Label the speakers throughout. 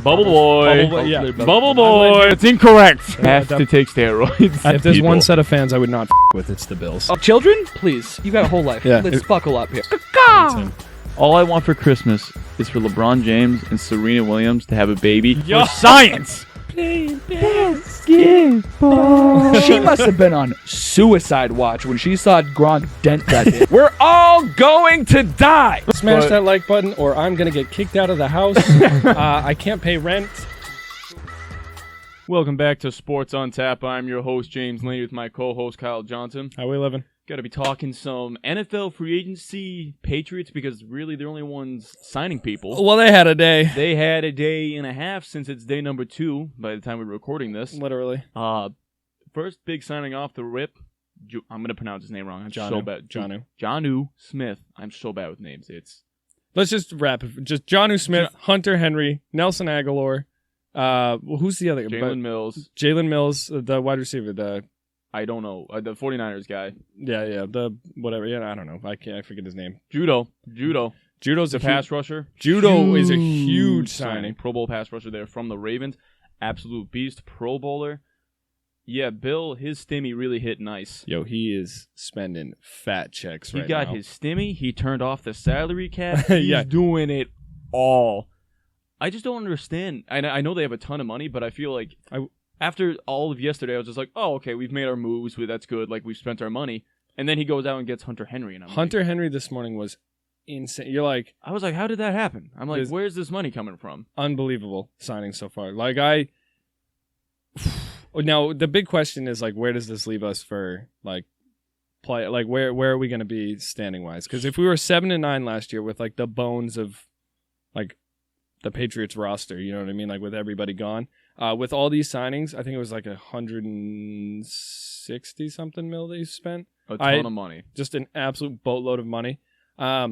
Speaker 1: Bubble boy.
Speaker 2: Yeah.
Speaker 1: Bubble boy. It's incorrect. Has to take steroids.
Speaker 2: If there's one set of fans I would not with, it's the Bills.
Speaker 3: Children, please. You got a whole life.
Speaker 2: Yeah.
Speaker 3: Let's buckle up here.
Speaker 1: All I want for Christmas is for LeBron James and Serena Williams to have a baby.
Speaker 2: Yo.
Speaker 1: For science.
Speaker 3: She must have been on suicide watch when she saw Gronk dent that thing. We're all going to die.
Speaker 2: Smash that like button or I'm going to get kicked out of the house. I can't pay rent.
Speaker 1: Welcome back to Sports on Tap. I'm your host, James Laney, with my co-host, Kyle Johnson.
Speaker 2: How we living?
Speaker 1: Got to be talking some NFL free agency, Patriots, because really they're only ones signing people.
Speaker 2: Well, they had a day.
Speaker 1: They had a day and a half since it's day number 2 by the time we're recording this.
Speaker 2: Literally.
Speaker 1: First big signing off the rip. I'm going to pronounce his name wrong. I'm so bad.
Speaker 2: Jonnu
Speaker 1: Smith. I'm so bad with names.
Speaker 2: Let's just wrap it. Just Jonnu Smith, Hunter Henry, Nelson Aguilar. Who's the other?
Speaker 1: Jalen Mills.
Speaker 2: Jalen Mills, the wide receiver.
Speaker 1: I don't know. The 49ers guy.
Speaker 2: Yeah. The whatever. Yeah, I don't know. I forget his name.
Speaker 1: Judo's
Speaker 2: a
Speaker 1: pass rusher.
Speaker 2: Judo is a huge signing.
Speaker 1: Pro Bowl pass rusher there from the Ravens. Absolute beast. Pro Bowler. Yeah, Bill, his stimmy really hit nice.
Speaker 2: Yo, he is spending fat checks right now.
Speaker 1: He got his stimmy. He turned off the salary cap. He's doing it all. I just don't understand. I know they have a ton of money, but I feel like after all of yesterday, I was just like, oh, okay, we've made our moves. That's good. Like, we've spent our money. And then he goes out and gets Hunter Henry. And
Speaker 2: Hunter Henry this morning was insane. You're like...
Speaker 1: I was like, how did that happen? I'm like, where's this money coming from?
Speaker 2: Unbelievable signing so far. Like, Now, the big question is, like, where does this leave us for, like, play? Like, where are we going to be standing-wise? Because if we were 7-9 last year with, like, the bones of, like, the Patriots roster, you know what I mean? Like, with everybody gone. With all these signings, I think it was like 160-something mil they spent.
Speaker 1: A ton of money.
Speaker 2: Just an absolute boatload of money. I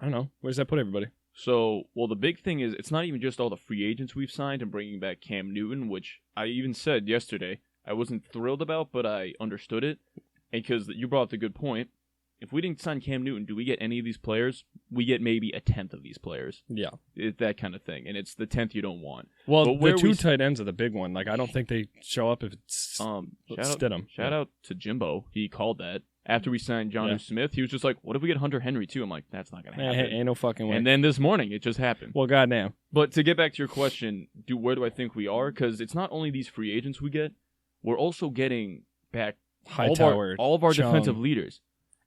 Speaker 2: don't know. Where does that put everybody?
Speaker 1: So, the big thing is it's not even just all the free agents we've signed and bringing back Cam Newton, which I even said yesterday I wasn't thrilled about, but I understood it. And because you brought up the good point, if we didn't sign Cam Newton, do we get any of these players? We get maybe a 10th of these players.
Speaker 2: Yeah.
Speaker 1: It's that kind of thing. And it's the 10th you don't want.
Speaker 2: Well, the two tight ends are the big one. Like, I don't think they show up if it's Stidham.
Speaker 1: Shout out to Jimbo. He called that. After we signed Jonnu Smith, he was just like, what if we get Hunter Henry too? I'm like, that's not going to happen.
Speaker 2: Ain't no fucking way.
Speaker 1: And then this morning, it just happened.
Speaker 2: Well, goddamn.
Speaker 1: But to get back to your question, where do I think we are? Because it's not only these free agents we get, we're also getting back all of our defensive leaders.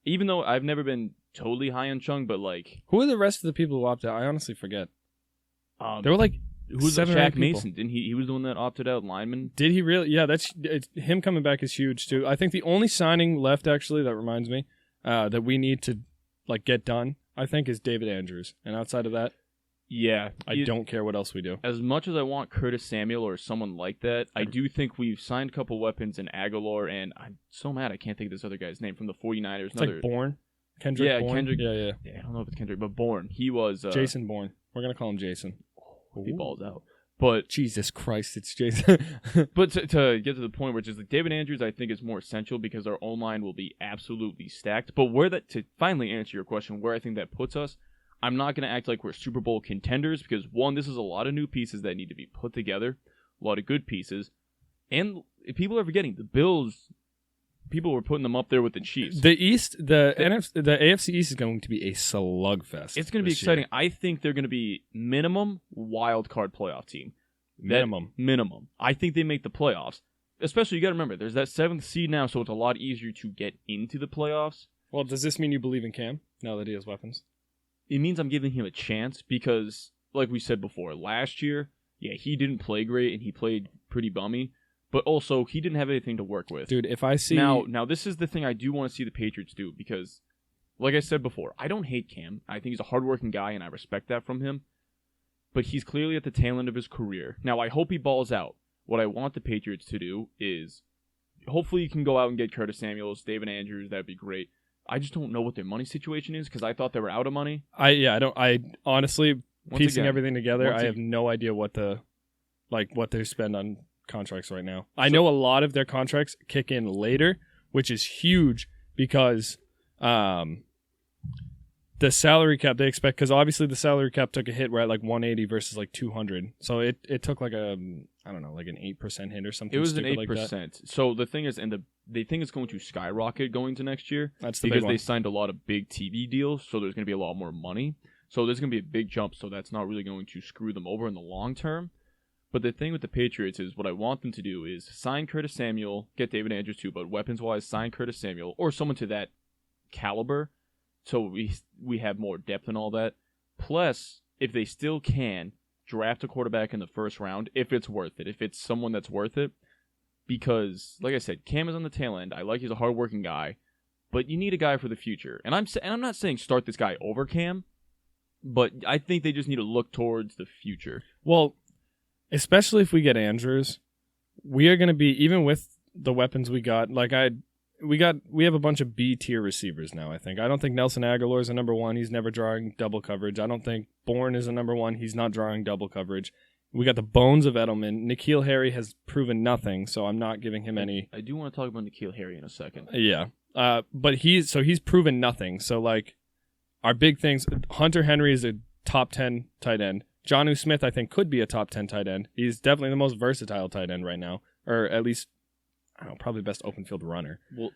Speaker 1: Even though I've never been totally high on Chung, but like...
Speaker 2: Who are the rest of the people who opted out? I honestly forget.
Speaker 1: They were like...
Speaker 2: Who's
Speaker 1: Shaq Mason? Didn't he was the one that opted out, lineman?
Speaker 2: Did he really? Yeah, him coming back is huge too. I think the only signing left, actually, that reminds me, that we need to like get done, I think, is David Andrews. And outside of that,
Speaker 1: yeah,
Speaker 2: I don't care what else we do.
Speaker 1: As much as I want Curtis Samuel or someone like that, I do think we've signed a couple weapons in Aguilar, and I'm so mad I can't think of this other guy's name from the 49ers.
Speaker 2: It's like Bourne. Kendrick Bourne?
Speaker 1: Kendrick.
Speaker 2: Yeah.
Speaker 1: I don't know if it's Kendrick, but Bourne. He was...
Speaker 2: Jason Bourne. We're going to call him Jason.
Speaker 1: He balls out. But
Speaker 2: Jesus Christ, it's Jason.
Speaker 1: But to get to the point, which is like David Andrews, I think is more essential because our O-line will be absolutely stacked. But to finally answer your question, where I think that puts us, I'm not going to act like we're Super Bowl contenders because, one, this is a lot of new pieces that need to be put together, a lot of good pieces. And people are forgetting, the Bills, people were putting them up there with the Chiefs.
Speaker 2: The East, the AFC East is going to be a slugfest.
Speaker 1: It's going to be exciting. I think they're going to be minimum wild card playoff team. Minimum. I think they make the playoffs. Especially, you got to remember, there's that 7th seed now, so it's a lot easier to get into the playoffs.
Speaker 2: Well, does this mean you believe in Cam now that he has weapons?
Speaker 1: It means I'm giving him a chance because, like we said before, last year, he didn't play great and he played pretty bummy. But also, he didn't have anything to work with.
Speaker 2: Dude, if I see...
Speaker 1: Now, this is the thing I do want to see the Patriots do, because, like I said before, I don't hate Cam. I think he's a hardworking guy, and I respect that from him. But he's clearly at the tail end of his career. Now, I hope he balls out. What I want the Patriots to do is, hopefully you can go out and get Curtis Samuels, David Andrews, that'd be great. I just don't know what their money situation is, because I thought they were out of money.
Speaker 2: I honestly, piecing everything together, I have no idea what they spend on contracts right now. I know a lot of their contracts kick in later, which is huge because the salary cap they expect, because obviously the salary cap took a hit. We're at like 180 versus like 200, so it took like I don't know, like an 8% hit or something.
Speaker 1: It was an
Speaker 2: stupid
Speaker 1: 8%.
Speaker 2: Like that.
Speaker 1: So the thing is, they think it's going to skyrocket going to next year.
Speaker 2: That's the
Speaker 1: because
Speaker 2: big one.
Speaker 1: they signed a lot of big TV deals, so there's going to be a lot more money. So there's going to be a big jump. So that's not really going to screw them over in the long term. But the thing with the Patriots is, what I want them to do is sign Curtis Samuel, get David Andrews too, but weapons-wise, sign Curtis Samuel or someone to that caliber, so we have more depth and all that. Plus, if they still can, draft a quarterback in the first round if it's worth it, if it's someone that's worth it. Because, like I said, Cam is on the tail end. I like he's a hardworking guy, but you need a guy for the future. And I'm not saying start this guy over Cam, but I think they just need to look towards the future.
Speaker 2: Well, especially if we get Andrews, we are going to be, even with the weapons we got, we have a bunch of B-tier receivers now, I think. I don't think Nelson Aguilar is a number one. He's never drawing double coverage. I don't think Bourne is a number one. He's not drawing double coverage. We got the bones of Edelman. N'Keal Harry has proven nothing, so I'm not giving him any.
Speaker 1: I do want to talk about N'Keal Harry in a second.
Speaker 2: Yeah. But he's proven nothing. So, like, our big things, Hunter Henry is a top 10 tight end. Jonnu Smith, I think, could be a top 10 tight end. He's definitely the most versatile tight end right now. Or at least, I don't know, probably best open field runner.
Speaker 1: Well,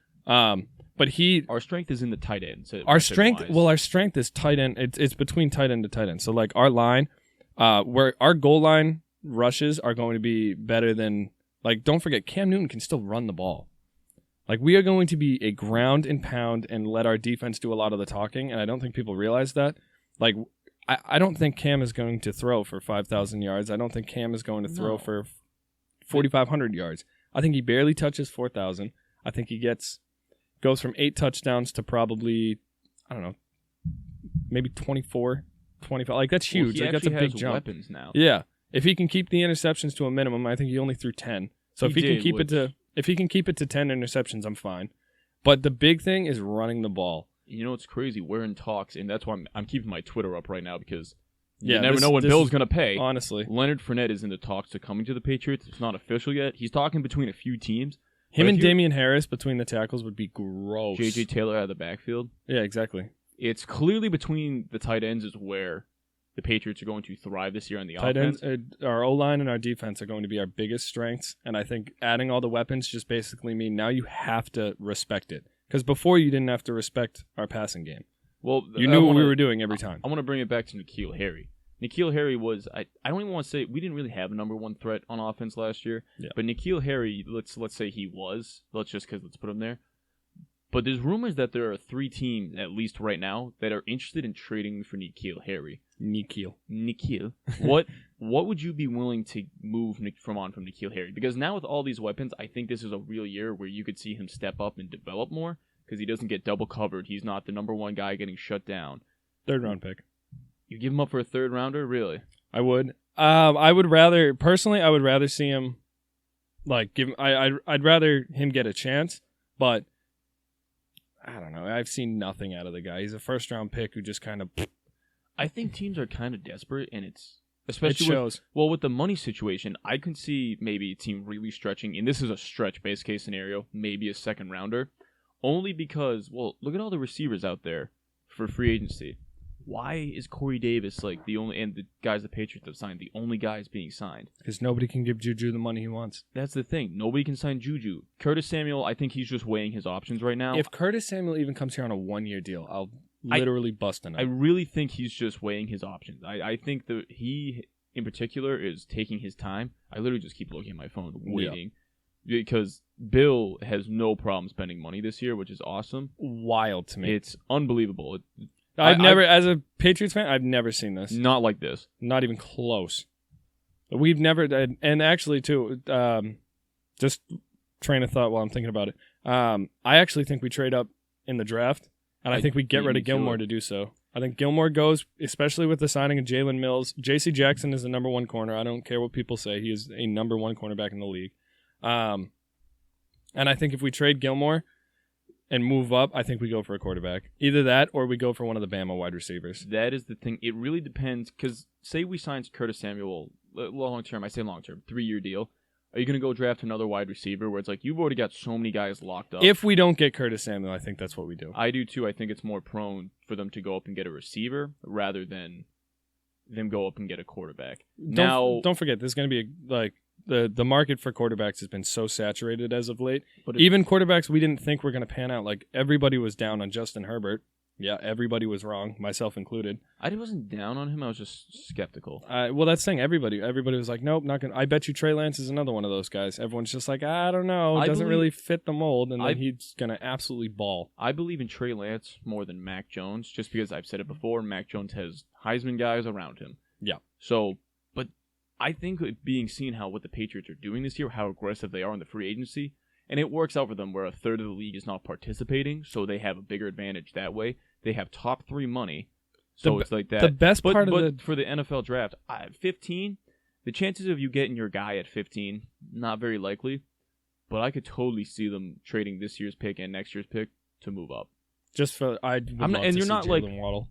Speaker 2: but
Speaker 1: our strength is in the tight end. So
Speaker 2: our strength is tight end. It's between tight end to tight end. So, like, our line, where our goal line rushes are going to be better than, like, don't forget, Cam Newton can still run the ball. Like, we are going to be a ground and pound and let our defense do a lot of the talking, and I don't think people realize that. Like, I don't think Cam is going to throw for 5,000 yards. I don't think Cam is going to throw for 4,500 yards. I think he barely touches 4,000. I think he goes from 8 touchdowns to probably, I don't know, maybe 24, 25. Like, that's huge.
Speaker 1: Well,
Speaker 2: like, that's a big jump.
Speaker 1: Weapons now.
Speaker 2: Yeah. If he can keep the interceptions to a minimum, I think he only threw 10. So if he can keep it to 10 interceptions, I'm fine. But the big thing is running the ball.
Speaker 1: You know, it's crazy. We're in talks, and that's why I'm keeping my Twitter up right now, because
Speaker 2: you
Speaker 1: never know when Bill's going to pay.
Speaker 2: Honestly.
Speaker 1: Leonard Fournette is in the talks to coming to the Patriots. It's not official yet. He's talking between a few teams.
Speaker 2: Him and Damian Harris between the tackles would be gross.
Speaker 1: J.J. Taylor out of the backfield.
Speaker 2: Yeah, exactly.
Speaker 1: It's clearly between the tight ends is where the Patriots are going to thrive this year on the offense.
Speaker 2: Tight ends, our O-line and our defense are going to be our biggest strengths, and I think adding all the weapons just basically mean now you have to respect it. Because before you didn't have to respect our passing game.
Speaker 1: Well,
Speaker 2: you knew what we were doing every time.
Speaker 1: I want to bring it back to N'Keal Harry. N'Keal Harry was, I don't even want to say, we didn't really have a number one threat on offense last year.
Speaker 2: Yeah.
Speaker 1: But N'Keal Harry, let's say he was. Let's put him there. But there's rumors that there are 3 teams, at least right now, that are interested in trading for N'Keal Harry. N'Keal. What would you be willing to move from N'Keal Harry? Because now with all these weapons, I think this is a real year where you could see him step up and develop more, because he doesn't get double covered. He's not the number one guy getting shut down.
Speaker 2: 3rd round pick.
Speaker 1: You give him up for a 3rd rounder? Really?
Speaker 2: I would. I would rather see him, like, I'd rather him get a chance, but I don't know. I've seen nothing out of the guy. He's a 1st round pick who just kind of.
Speaker 1: I think teams are kind of desperate, and it's especially
Speaker 2: it shows.
Speaker 1: With the money situation. I can see maybe a team really stretching, and this is a stretch base case scenario, maybe a 2nd rounder, only because look at all the receivers out there for free agency. Why is Corey Davis like the only, and the guys the Patriots have signed, the only guys being signed?
Speaker 2: Because nobody can give Juju the money he wants.
Speaker 1: That's the thing. Nobody can sign Juju. Curtis Samuel, I think he's just weighing his options right now.
Speaker 2: If Curtis Samuel even comes here on a 1-year deal, I'll literally bust a nut.
Speaker 1: I really think he's just weighing his options. I think that he, in particular, is taking his time. I literally just keep looking at my phone, waiting. Yeah. Because Bill has no problem spending money this year, which is awesome.
Speaker 2: Wild to me.
Speaker 1: It's unbelievable.
Speaker 2: As a Patriots fan, I've never seen this.
Speaker 1: Not like this.
Speaker 2: Not even close. We've never, and actually too, just train of thought while I'm thinking about it. I actually think we trade up in the draft, and I think we get rid of Gilmore to do so. I think Gilmore goes, especially with the signing of Jalen Mills. J.C. Jackson is the number 1 corner. I don't care what people say. He is a number 1 cornerback in the league. And I think if we trade Gilmore and move up, I think we go for a quarterback. Either that or we go for one of the Bama wide receivers.
Speaker 1: That is the thing. It really depends, because say we signed Curtis Samuel long-term, I say long-term, 3-year deal. Are you going to go draft another wide receiver where it's like you've already got so many guys locked up?
Speaker 2: If we don't get Curtis Samuel, I think that's what we do.
Speaker 1: I do too. I think it's more prone for them to go up and get a receiver rather than them go up and get a quarterback.
Speaker 2: Don't forget, there's going to be the market for quarterbacks has been so saturated as of late.
Speaker 1: But
Speaker 2: even quarterbacks we didn't think were going to pan out. Like everybody was down on Justin Herbert. Yeah, everybody was wrong, myself included.
Speaker 1: I wasn't down on him. I was just skeptical.
Speaker 2: Well, that's the thing. Everybody was like, nope, not gonna. I bet you Trey Lance is another one of those guys. Everyone's just like, I don't know, doesn't really fit the mold, and then he's gonna absolutely ball.
Speaker 1: I believe in Trey Lance more than Mac Jones, just because I've said it before. Mac Jones has Heisman guys around him.
Speaker 2: Yeah.
Speaker 1: So, but I think it being seen what the Patriots are doing this year, how aggressive they are in the free agency, and it works out for them where a third of the league is not participating, so they have a bigger advantage that way. They have top 3 money, so it's like that.
Speaker 2: The best
Speaker 1: but
Speaker 2: part of
Speaker 1: for the NFL draft, 15, the chances of you getting your guy at 15, not very likely, but I could totally see them trading this year's pick and next year's pick to move up.
Speaker 2: Just for
Speaker 1: and you're not like
Speaker 2: Waddle.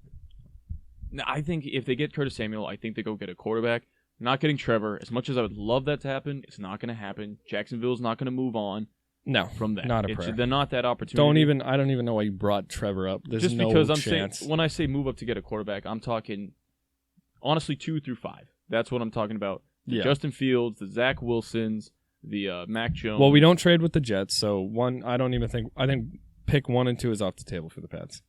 Speaker 1: I think if they get Curtis Samuel, I think they go get a quarterback. Not getting Trevor, as much as I would love that to happen, it's not going to happen. Jacksonville's not going to move on.
Speaker 2: No,
Speaker 1: from that.
Speaker 2: Not a prayer.
Speaker 1: They're not that opportunity.
Speaker 2: I don't even know why you brought Trevor up. There's
Speaker 1: just
Speaker 2: no
Speaker 1: because I'm
Speaker 2: chance.
Speaker 1: saying when I say move up to get a quarterback, I'm talking honestly 2 through 5. That's what I'm talking about. The Justin Fields, the Zach Wilsons, the Mac Jones.
Speaker 2: Well, we don't trade with the Jets, so I think pick 1 and 2 is off the table for the Pats.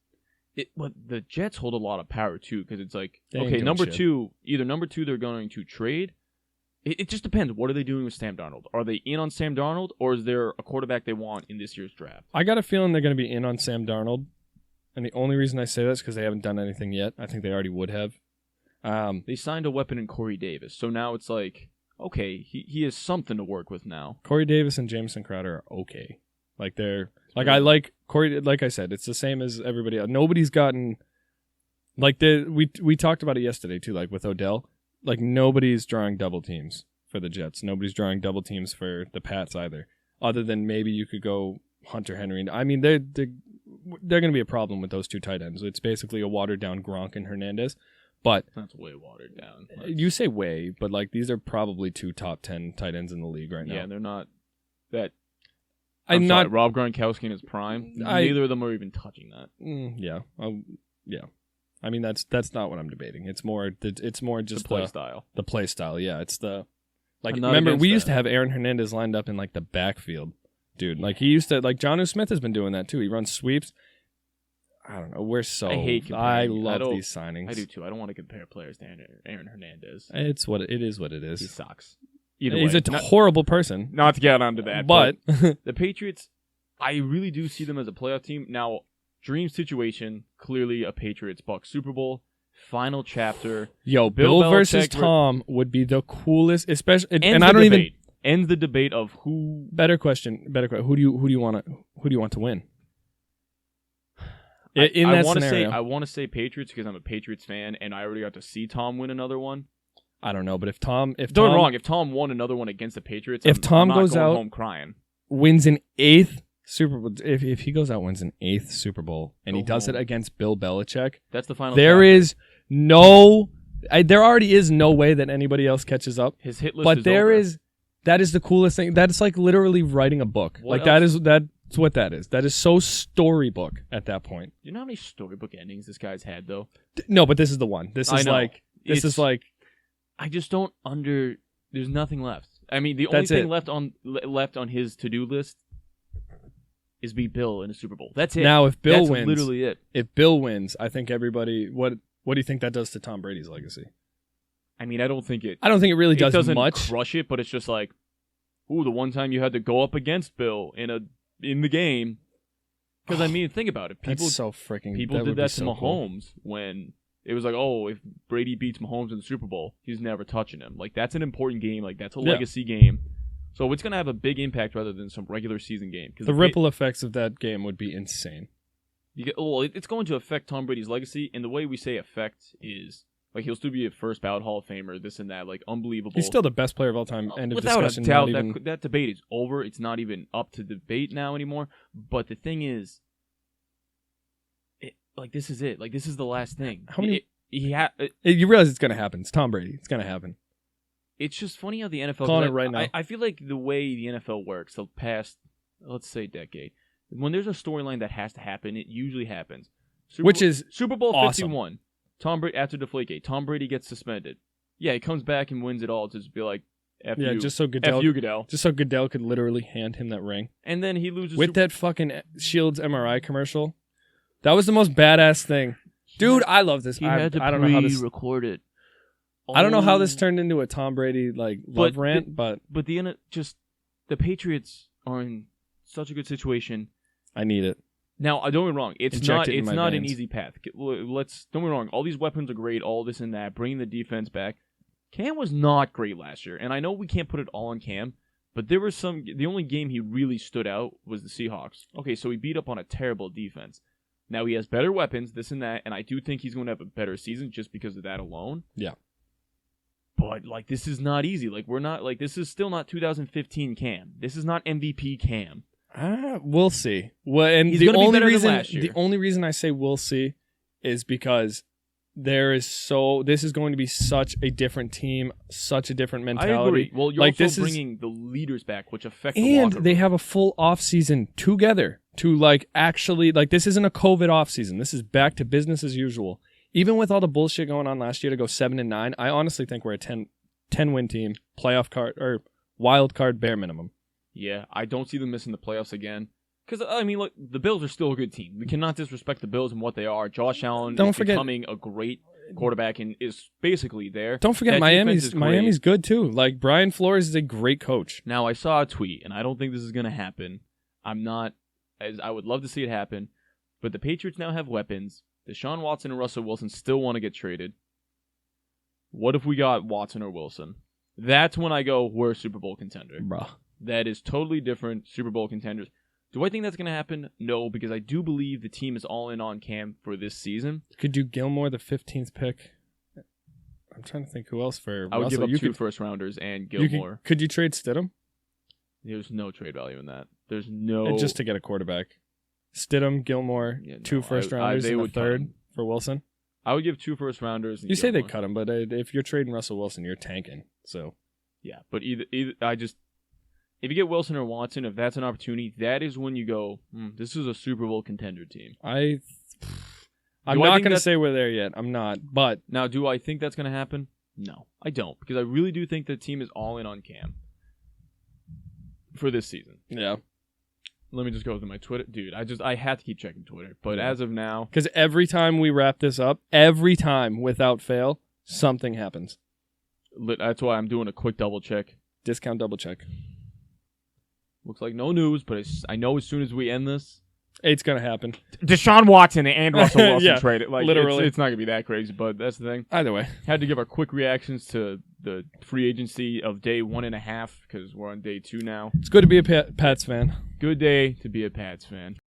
Speaker 1: But the Jets hold a lot of power too, because it's like
Speaker 2: They ain't
Speaker 1: okay,
Speaker 2: doing shit.
Speaker 1: either number 2 they're going to trade. It just depends. What are they doing with Sam Darnold? Are they in on Sam Darnold, or is there a quarterback they want in this year's draft?
Speaker 2: I got a feeling they're going to be in on Sam Darnold, and the only reason I say that is because they haven't done anything yet. I think they already would have.
Speaker 1: They signed a weapon in Corey Davis, so now it's like, okay, he has something to work with now.
Speaker 2: Corey Davis and Jameson Crowder are okay. Like I like Corey. Like I said, it's the same as everybody else. Nobody's gotten we talked about it yesterday too. Like with Odell. Like, nobody's drawing double teams for the Jets. Nobody's drawing double teams for the Pats either. Other than maybe you could go Hunter Henry. I mean, they're going to be a problem with those 2 tight ends. It's basically a watered-down Gronk and Hernandez. But
Speaker 1: that's way watered down.
Speaker 2: You say way, but, these are probably 2 top 10 tight ends in the league right now.
Speaker 1: Yeah, they're not that... I'm sorry, Rob Gronkowski in his prime. Neither of them are even touching that.
Speaker 2: Yeah. Yeah. I mean, that's not what I'm debating. It's more just
Speaker 1: the play style.
Speaker 2: The play style, yeah. It's the remember we used to have Aaron Hernandez lined up in the backfield, dude. Yeah. He used to Jonnu Smith has been doing that too. He runs sweeps. I don't know. I love these signings.
Speaker 1: I do too. I don't want to compare players to Aaron Hernandez.
Speaker 2: It's what it is. What it is.
Speaker 1: He sucks.
Speaker 2: He's a horrible person.
Speaker 1: Not to get onto that,
Speaker 2: but
Speaker 1: the Patriots, I really do see them as a playoff team now. Dream situation, clearly a Patriots-Bucs Super Bowl, final chapter.
Speaker 2: Yo, Bill versus Tom would be the coolest, especially. And I don't even
Speaker 1: ends the debate of who.
Speaker 2: Better question. Who do you want to win?
Speaker 1: I want to say Patriots because I'm a Patriots fan, and I already got to see Tom win another one.
Speaker 2: I don't know, but if Tom
Speaker 1: if Tom won another one against the Patriots,
Speaker 2: Tom
Speaker 1: not
Speaker 2: goes
Speaker 1: going
Speaker 2: out
Speaker 1: home crying,
Speaker 2: wins an 8th Super Bowl. If he goes out, wins an 8th Super Bowl, and he does it against Bill Belichick,
Speaker 1: that's the final.
Speaker 2: There is no, there already is no way that anybody else catches up.
Speaker 1: His hit list,
Speaker 2: but there is. That is the coolest thing. That is literally writing a book. That's what that is. That is so storybook at that point.
Speaker 1: You know how many storybook endings this guy's had though?
Speaker 2: No, but this is the one. This is
Speaker 1: I just don't There's nothing left. I mean, the only thing left on his to-do list is beat Bill in a Super Bowl. That's it.
Speaker 2: Now, if Bill wins,
Speaker 1: that's literally it.
Speaker 2: If Bill wins, I think everybody. What do you think that does to Tom Brady's legacy?
Speaker 1: I mean, I don't think it
Speaker 2: really does
Speaker 1: doesn't
Speaker 2: much.
Speaker 1: Crush it, but it's just like, ooh, the one time you had to go up against Bill in the game. Because I mean, think about it. People did that to Mahomes when it was like, oh, if Brady beats Mahomes in the Super Bowl, he's never touching him. Like, that's an important game. Like, that's a legacy game. So it's going to have a big impact rather than some regular season game.
Speaker 2: The ripple effects of that game would be insane.
Speaker 1: It's going to affect Tom Brady's legacy, and the way we say affect is, like, he'll still be a first ballot Hall of Famer, this and that, like, unbelievable.
Speaker 2: He's still the best player of all time. End of
Speaker 1: Without
Speaker 2: discussion.
Speaker 1: a doubt, that debate is over. It's not even up to debate now anymore. But the thing is, this is it. Like, this is the last thing.
Speaker 2: How many? You realize it's going to happen. It's Tom Brady. It's going to happen.
Speaker 1: It's just funny how the NFL...
Speaker 2: Calling it right now.
Speaker 1: I feel like the way the NFL works the past, let's say, decade, when there's a storyline that has to happen, it usually happens. Super Bowl
Speaker 2: awesome.
Speaker 1: 51. Tom Brady after Deflategate. Tom Brady gets suspended. Yeah, he comes back and wins it all to just be like, F you.
Speaker 2: Just so Goodell,
Speaker 1: F you, Goodell.
Speaker 2: Just so Goodell could literally hand him that ring.
Speaker 1: And then he loses
Speaker 2: with that fucking Shields MRI commercial. That was the most badass thing. Dude, I love this. I don't know how this
Speaker 1: record it.
Speaker 2: I don't know how this turned into a Tom Brady love rant, but
Speaker 1: the Patriots are in such a good situation.
Speaker 2: I need it.
Speaker 1: Now, don't get me wrong. It's
Speaker 2: Inject it in my
Speaker 1: not an
Speaker 2: veins.
Speaker 1: easy path. Don't get me wrong. All these weapons are great. All this and that. Bringing the defense back. Cam was not great last year, and I know we can't put it all on Cam, but there was the only game he really stood out was the Seahawks. Okay, so he beat up on a terrible defense. Now he has better weapons, this and that, and I do think he's going to have a better season just because of that alone.
Speaker 2: Yeah.
Speaker 1: But this is not easy. This is still not 2015 Cam. This is not MVP Cam.
Speaker 2: We'll see. Well, and
Speaker 1: he's going to be better than last year.
Speaker 2: The only reason I say we'll see is because this is going to be such a different team, such a different mentality.
Speaker 1: I agree. Well, you're also bringing the leaders back, which affect the locker
Speaker 2: and
Speaker 1: room.
Speaker 2: they have a full off season together to actually this isn't a COVID off season. This is back to business as usual. Even with all the bullshit going on last year to go 7-9, I honestly think we're a 10 win team, playoff card or wild card bare minimum.
Speaker 1: Yeah, I don't see them missing the playoffs again. Because, look, the Bills are still a good team. We cannot disrespect the Bills and what they are. Josh Allen is becoming a great quarterback and is basically there.
Speaker 2: Don't forget, Miami's good, too. Brian Flores is a great coach.
Speaker 1: Now, I saw a tweet, and I don't think this is going to happen. I would love to see it happen, but the Patriots now have weapons. Deshaun Watson and Russell Wilson still want to get traded. What if we got Watson or Wilson? That's when I go, we're a Super Bowl contender.
Speaker 2: Bruh.
Speaker 1: That is totally different Super Bowl contenders. Do I think that's going to happen? No, because I do believe the team is all in on Cam for this season.
Speaker 2: Could you Gilmore the 15th pick? I'm trying to think who else for
Speaker 1: I would
Speaker 2: Russell.
Speaker 1: give up two first-rounders and Gilmore.
Speaker 2: Could you trade Stidham?
Speaker 1: There's no trade value in that. There's no...
Speaker 2: Just to get a quarterback. Stidham, Gilmore, two first-rounders and a third for Wilson?
Speaker 1: I would give two first-rounders and
Speaker 2: You
Speaker 1: Gilmore.
Speaker 2: say they cut him, but if you're trading Russell Wilson, you're tanking. So
Speaker 1: yeah, but either if you get Wilson or Watson, if that's an opportunity, that is when you go, this is a Super Bowl contender team.
Speaker 2: I'm not going to say we're there yet. I'm not. But
Speaker 1: now, do I think that's going to happen? No, I don't, because I really do think the team is all in on Cam for this season.
Speaker 2: Yeah.
Speaker 1: Let me just go to my Twitter. Dude, I have to keep checking Twitter. But as of now...
Speaker 2: Because every time we wrap this up, every time, without fail, something happens.
Speaker 1: That's why I'm doing a quick double check.
Speaker 2: Discount double check.
Speaker 1: Looks like no news, but I know as soon as we end this...
Speaker 2: It's going to happen.
Speaker 1: Deshaun Watson and Russell Wilson traded.
Speaker 2: Literally.
Speaker 1: It's not going to be that crazy, but that's the thing.
Speaker 2: Either way.
Speaker 1: Had to give our quick reactions to the free agency of day 1.5 because we're on day 2 now.
Speaker 2: It's good to be a Pats fan.
Speaker 1: Good day to be a Pats fan.